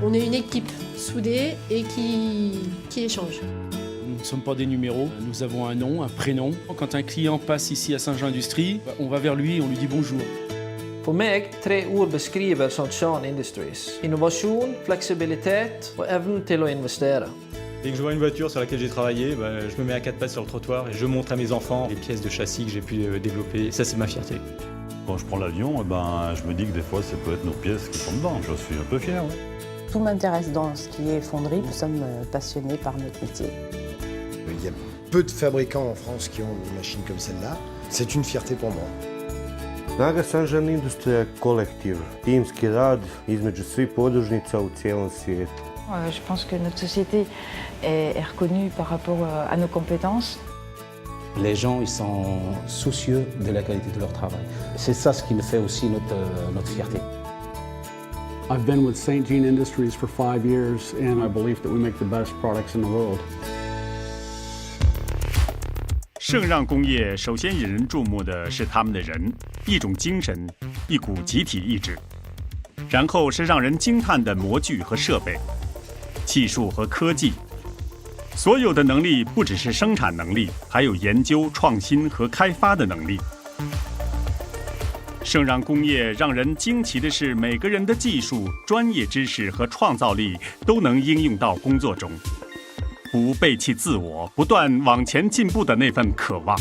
On est une équipe soudée et qui échange. Nous ne sommes pas des numéros, nous avons un nom, un prénom. Quand un client passe ici à Saint-Jean-Industrie, on va vers lui et on lui dit bonjour. Voor mij 3 ord beskriver Saint-Jean Industries. Innovation, flexibilitet och evnen till att investera. Dès que je vois une voiture sur laquelle j'ai travaillé, je me mets à 4 pattes sur le trottoir et je montre à mes enfants les pièces de châssis que j'ai pu développer. Et ça, c'est ma fierté. Quand je prends l'avion, je me dis que des fois, ça peut être nos pièces qui sont dedans. Je suis un peu fier. Ouais. Tout m'intéresse dans ce qui est fonderie. Nous sommes passionnés par notre métier. Il y a peu de fabricants en France qui ont une machine comme celle-là. C'est une fierté pour moi. Snaga Saint-Jean Industrie je kolektiv, timski rad između svih podružnica u cijelom svijetu. Je pense que notre société est reconnue par rapport à nos compétences. Les gens ils sont soucieux de la qualité de leur travail. C'est ça ce qui nous fait aussi notre fierté. I've been with St. Jean Industries for 5 years and I believe that we make the best products in the world. 圣让工业首先引人注目的是他们的人，一种精神，一股集体意志。然后是让人惊叹的模具和设备，技术和科技。所有的能力不只是生产能力，还有研究、创新和开发的能力。圣让工业让人惊奇的是，每个人的技术、专业知识和创造力都能应用到工作中。不背弃自我，不断往前进步的那份渴望。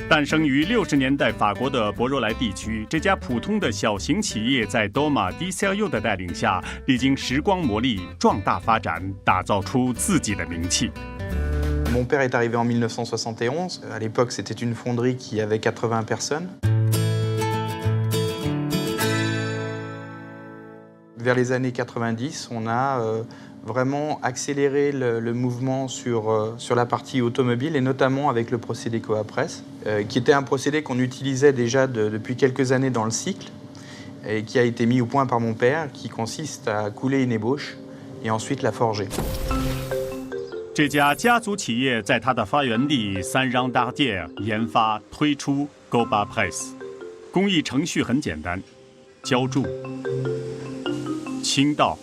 诞生于60年代法国的博若莱地区，这家普通的小型企业在 Thomas Desserteau 的带领下，历经时光磨砺，壮大发展，打造出自己的名气。Mon père est arrivé en 1971. À l'époque, c'était une fonderie qui avait 80 personnes. Vers les années 90, on a vraiment accéléré le mouvement sur la partie automobile et notamment avec le procédé Coapress, qui était un procédé qu'on utilisait déjà depuis quelques années dans le cycle et qui a été mis au point par mon père, qui consiste à couler une ébauche et ensuite la forger. 这家家族企业在它的发源地三让大街研发推出 Coapress， 工艺程序很简单，浇铸、倾倒、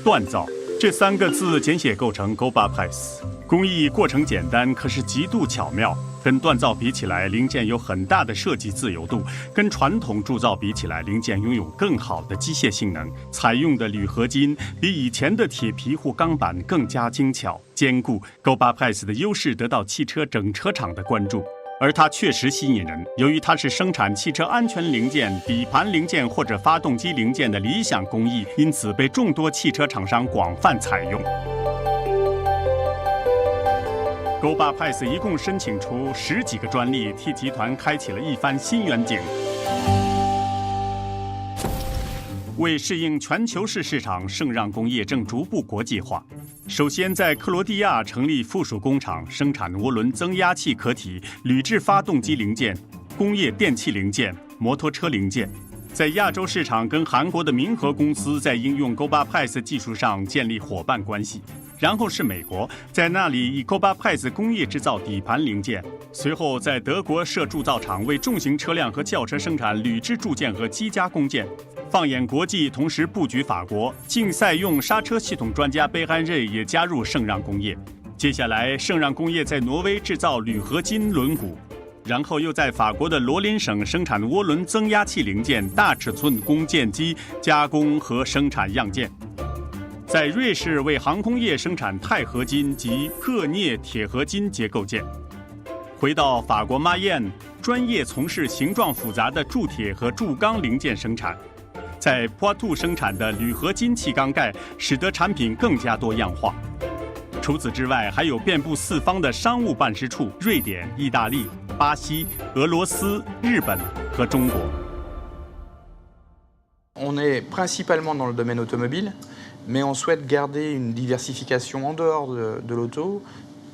锻造这3个字简写构成 Coapress。 工艺过程简单，可是极度巧妙。跟锻造比起来，零件有很大的设计自由度；跟传统铸造比起来，零件拥有更好的机械性能。采用的铝合金比以前的铁皮或钢板更加精巧坚固。Coapress 的优势得到汽车整车厂的关注。 而它确实吸引人，由于它是生产汽车安全零件、底盘零件或者发动机零件的理想工艺，因此被众多汽车厂商广泛采用。Coapress 一共申请出10几个专利，替集团开启了一番新远景。为适应全球式市场，圣让工业正逐步国际化。 首先，在克罗地亚成立附属工厂，生产涡轮增压器壳体、铝制发动机零件、工业电器零件、摩托车零件。在亚洲市场，跟韩国的明和公司在应用 Coapress 技术上建立伙伴关系。然后是美国，在那里以 Coapress 工业制造底盘零件。随后，在德国设铸造厂，为重型车辆和轿车生产铝制铸件和机加工件。 放眼国际，同时布局法国，竞赛用刹车系统专家贝汉瑞也加入圣让工业。接下来，圣让工业在挪威制造铝合金轮毂，然后又在法国的罗林省生产涡轮增压器零件、大尺寸工件机加工和生产样件。在瑞士为航空业生产钛合金及铬镍铁合金结构件。回到法国马燕，专业从事形状复杂的铸铁和铸钢零件生产。 在波兔生产的铝合金气缸盖，使得产品更加多样化。除此之外，还有遍布四方的商务办事处：瑞典、意大利、巴西、俄罗斯、日本和中国。On est principalement dans le domaine automobile, mais on souhaite garder une diversification en dehors de l'auto.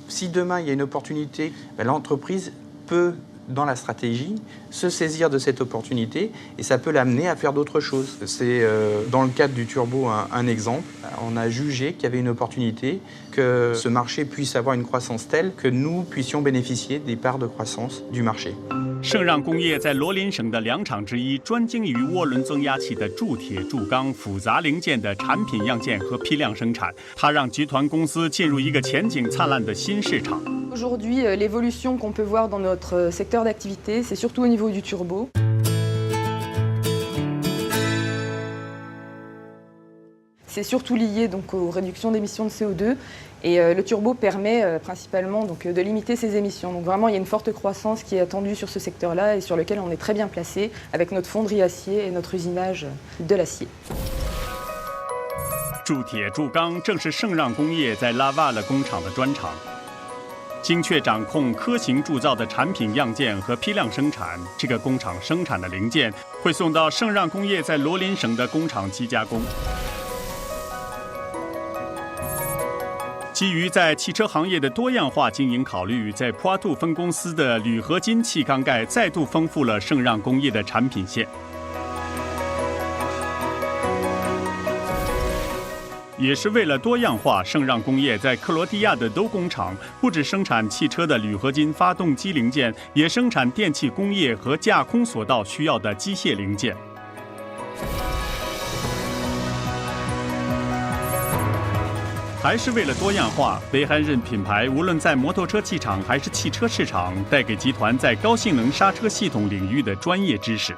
Si demain il y a une opportunité, l'entreprise peut dans la stratégie, se saisir de cette opportunité et ça peut l'amener à faire d'autres choses. C'est dans le cadre du turbo un exemple. On a jugé qu'il y avait une opportunité que ce marché puisse avoir une croissance telle que nous puissions bénéficier des parts de croissance du marché. 圣让工业在罗林省的2厂之一，专精于涡轮增压器的铸铁、铸钢复杂零件的产品样件和批量生产。它让集团公司进入一个前景灿烂的新市场。Aujourd'hui, l'évolution qu'on peut voir dans notre secteur d'activité, c'est surtout au niveau du turbo. C'est surtout lié donc aux réductions d'émissions de CO2 et le turbo permet principalement donc, de limiter ces émissions. Donc vraiment il y a une forte croissance qui est attendue sur ce secteur-là et sur lequel on est très bien placé avec notre fonderie acier et notre usinage de l'acier. 铸铁铸钢正是圣让工业在拉瓦勒工厂的专长。精确掌控科型铸造的产品样件和批量生产，这个工厂生产的零件会送到圣让工业在罗林省的工厂机加工。基于在汽车行业的多样化经营考虑，在普瓦杜分公司的铝合金气缸盖再度丰富了圣让工业的产品线。也是为了多样化，圣让工业在克罗地亚的都工厂不只生产汽车的铝合金发动机零件，也生产电气工业和架空索道需要的机械零件。还是为了多样化，北韩任品牌无论在摩托车气场还是汽车市场，带给集团在高性能刹车系统领域的专业知识。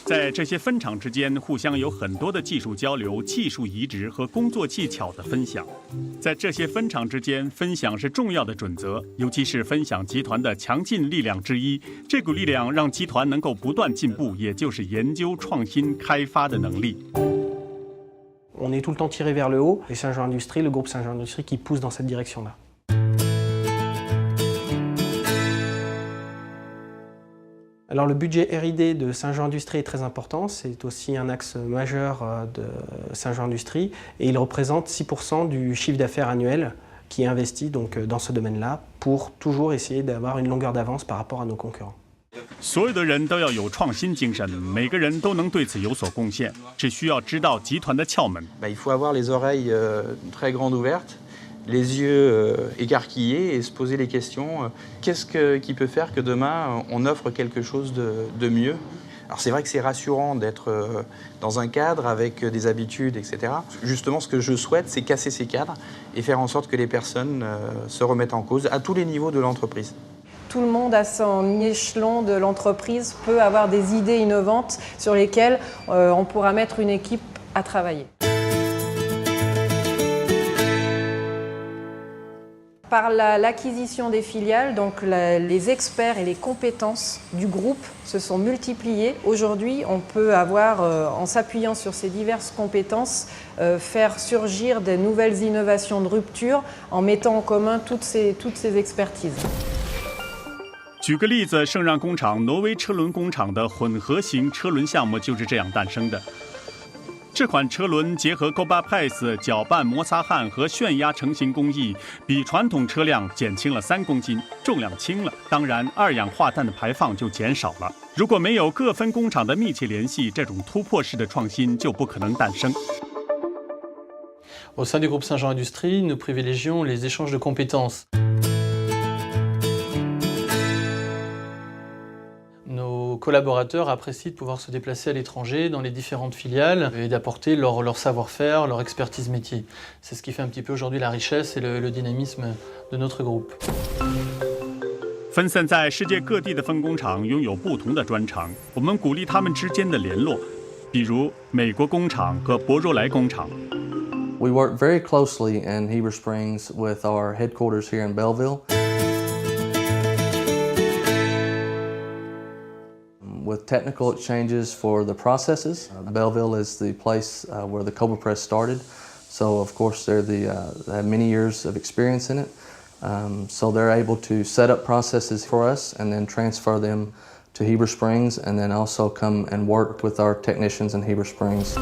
在这些分厂之间，互相有很多的技术交流、技术移植和工作技巧的分享。在这些分厂之间，分享是重要的准则，尤其是分享集团的强劲力量之一。这股力量让集团能够不断进步，也就是研究、创新、开发的能力。On est tout le temps tiré vers le haut, et Saint-Jean Industrie, le groupe Saint-Jean Industrie qui pousse dans cette direction-là. Alors le budget R&D de Saint-Jean Industrie est très important, c'est aussi un axe majeur de Saint-Jean Industrie et il représente 6% du chiffre d'affaires annuel qui est investi donc dans ce domaine-là pour toujours essayer d'avoir une longueur d'avance par rapport à nos concurrents. 所有的人都要有创新精神，每个人都能对此有所贡献，只需要知道集团的窍门。Il faut avoir les oreilles très grandes ouvertes, les yeux écarquillés et se poser les questions. Qu'est-ce qui peut faire que demain on offre quelque chose de mieux? Alors c'est vrai que c'est rassurant d'être dans un cadre avec des habitudes, etc. Justement, ce que je souhaite, c'est casser ces cadres et faire en sorte que les personnes se remettent en cause à tous les niveaux de l'entreprise. Tout le monde à son échelon de l'entreprise peut avoir des idées innovantes sur lesquelles on pourra mettre une équipe à travailler. Par l'acquisition des filiales, donc les experts et les compétences du groupe se sont multipliés. Aujourd'hui, on peut avoir, en s'appuyant sur ces diverses compétences, faire surgir des nouvelles innovations de rupture en mettant en commun toutes ces expertises. 举个例子，圣让工厂挪威车轮工厂的混合型车轮项目就是这样诞生的。这款车轮结合 Goba Press 搅拌摩擦焊和旋压成型工艺，比传统车辆减轻了3公斤，重量轻了，当然二氧化碳的排放就减少了。如果没有各分工厂的密切联系，这种突破式的创新就不可能诞生。Au sein du groupe Saint-Jean Industrie, nous privilégions les échanges de compétences. Nos collaborateurs apprécient de pouvoir se déplacer à l'étranger dans les différentes filiales et d'apporter leur savoir-faire, leur expertise métier. C'est ce qui fait un petit peu aujourd'hui la richesse et le dynamisme de notre groupe. 分散在世界各地的分工厂拥有不同的专长，我们鼓励他们之间的联络，比如美国工厂和博若莱工厂。We work very closely in Heber Springs with our headquarters here in Belleville. With technical exchanges for the processes. Belleville is the place where the Cobra Press started, so of course they have many years of experience in it. So they're able to set up processes for us and then transfer them to Heber Springs and then also come and work with our technicians in Heber Springs.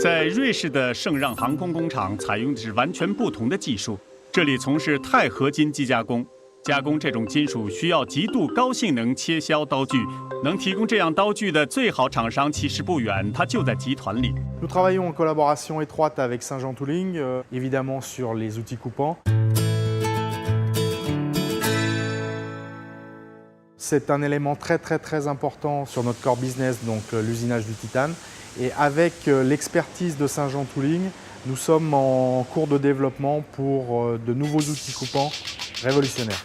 在瑞士的圣让航空工厂采用的是完全不同的技术，这里从事钛合金机加工。加工这种金属需要极度高性能切削刀具，能提供这样刀具的最好厂商其实不远，它就在集团里。Nous travaillons en collaboration étroite avec Saint-Jean Tooling, évidemment sur les outils coupants. C'est un élément très important sur notre core business, donc l'usinage du titane. Et avec l'expertise de Saint-Jean Tooling, nous sommes en cours de développement pour de nouveaux outils coupants révolutionnaires.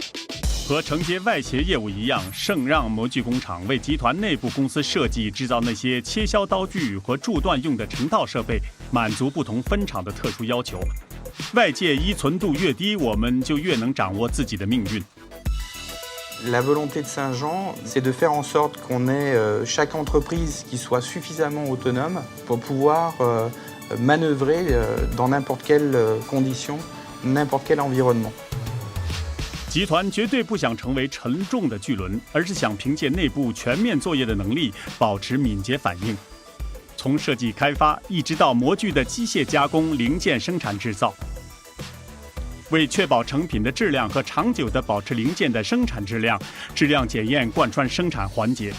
和承接外协业务一样，圣让模具工厂为集团内部公司设计制造那些切削刀具和铸锻用的成套设备，满足不同分厂的特殊要求。外界依存度越低，我们就越能掌握自己的命运。La volonté de Saint-Jean, c'est de faire en sorte qu'on ait chaque entreprise qui soit suffisamment autonome pour pouvoir manœuvrer dans n'importe quelle condition, n'importe quel environnement. 集团绝对不想成为沉重的巨轮，而是想凭借内部全面作业的能力，保持敏捷反应。从设计开发一直到模具的机械加工、零件生产制造，为确保成品的质量和长久地保持零件的生产质量，质量检验贯穿生产环节，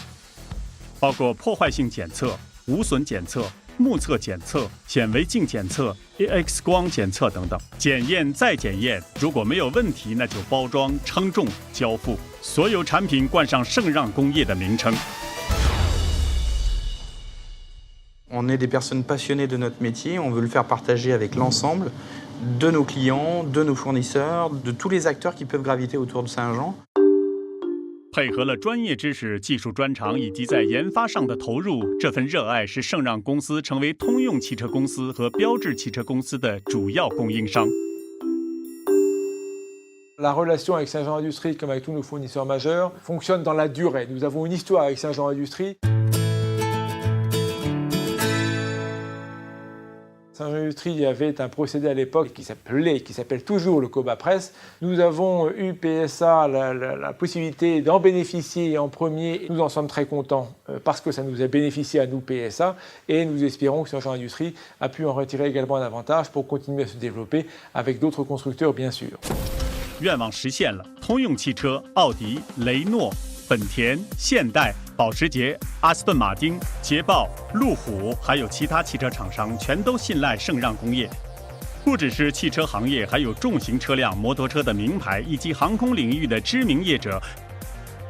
包括破坏性检测、无损检测、目测检测、显微镜检测、X 光检测等等，检验再检验，如果没有问题，那就包装、称重、交付。所有产品冠上圣让工业的名称。On est des personnes passionnées de notre métier, on veut le faire partager avec l'ensemble de nos clients, de nos fournisseurs, de tous les acteurs qui peuvent graviter autour de Saint-Jean. 配合了专业知识、技术专长以及在研发上的投入，这份热爱使圣让公司成为通用汽车公司和标致汽车公司的主要供应商。La relation avec Saint-Jean Industrie, comme avec tous nos fournisseurs majeurs, fonctionne dans la durée. Nous avons une histoire avec Saint-Jean Industrie. Saint-Jean Industrie avait un procédé à l'époque qui s'appelle toujours le Coba Press. Nous avons eu PSA la possibilité d'en bénéficier en premier. Nous en sommes très contents parce que ça nous a bénéficié à nous PSA et nous espérons que Saint-Jean Industrie a pu en retirer également un avantage pour continuer à se développer avec d'autres constructeurs bien sûr. 愿望实现了，通用汽车、奥迪、雷诺、本田、现代、保时捷、阿斯顿马丁、捷豹、路虎，还有其他汽车厂商，全都信赖圣让工业。不只是汽车行业，还有重型车辆、摩托车的名牌，以及航空领域的知名业者，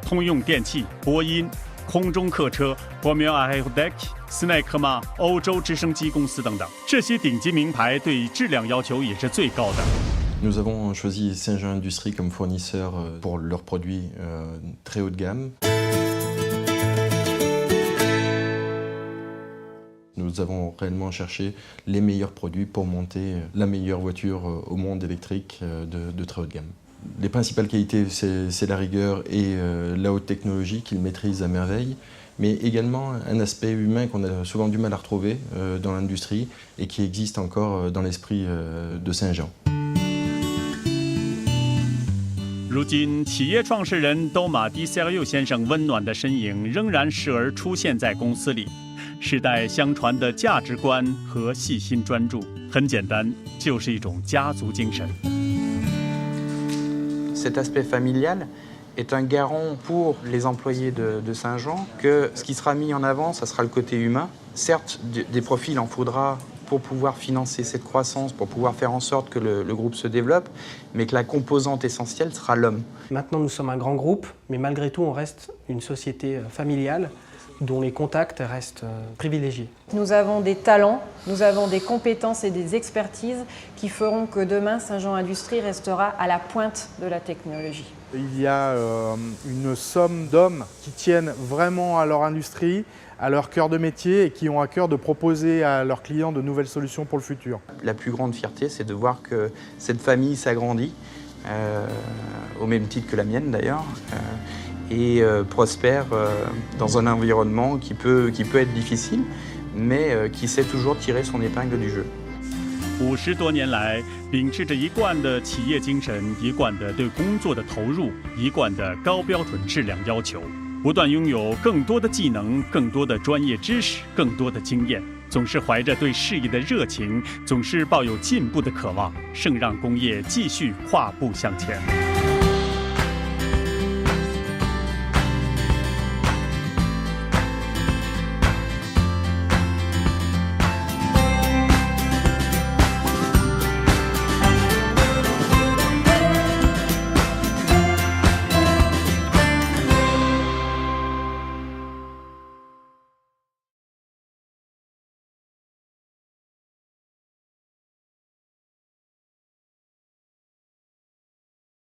通用电气、波音、空中客车、Formula Aerodec、斯耐克玛、欧洲直升机公司等等，这些顶级名牌对质量要求也是最高的。Nous avons choisi Saint-Jean Industrie comme fournisseur pour leurs produits très haut de gamme. Nous avons réellement cherché les meilleurs produits pour monter la meilleure voiture au monde électrique de très haut de gamme. Les principales qualités, c'est la rigueur et la haute technologie qu'ils maîtrisent à merveille, mais également un aspect humain qu'on a souvent du mal à retrouver dans l'industrie et qui existe encore dans l'esprit de Saint-Jean. 如今，企业创始人都马迪塞尔佑先生温暖的身影仍然时而出现在公司里，世代相传的价值观和细心专注，很简单，就是一种家族精神。Cet aspect familial est un garant pour les employés de Saint-Jean que ce qui sera mis en avant, ça sera le côté humain. Certes, des profils en faudra pour pouvoir financer cette croissance, pour pouvoir faire en sorte que le groupe se développe, mais que la composante essentielle sera l'homme. Maintenant, nous sommes un grand groupe, mais malgré tout, on reste une société familiale dont les contacts restent privilégiés. Nous avons des talents, nous avons des compétences et des expertises qui feront que demain, Saint-Jean Industrie restera à la pointe de la technologie. Il y a une somme d'hommes qui tiennent vraiment à leur industrie, à leur cœur de métier et qui ont à cœur de proposer à leurs clients de nouvelles solutions pour le futur. La plus grande fierté, c'est de voir que cette famille s'agrandit, au même titre que la mienne d'ailleurs, et prospère dans un environnement qui peut être difficile, mais qui sait toujours tirer son épingle du jeu. 50多年来，秉持着一贯的企业精神，一贯的对工作的投入，一贯的高标准质量要求，不断拥有更多的技能、更多的专业知识、更多的经验，总是怀着对事业的热情，总是抱有进步的渴望，盛让工业继续跨步向前。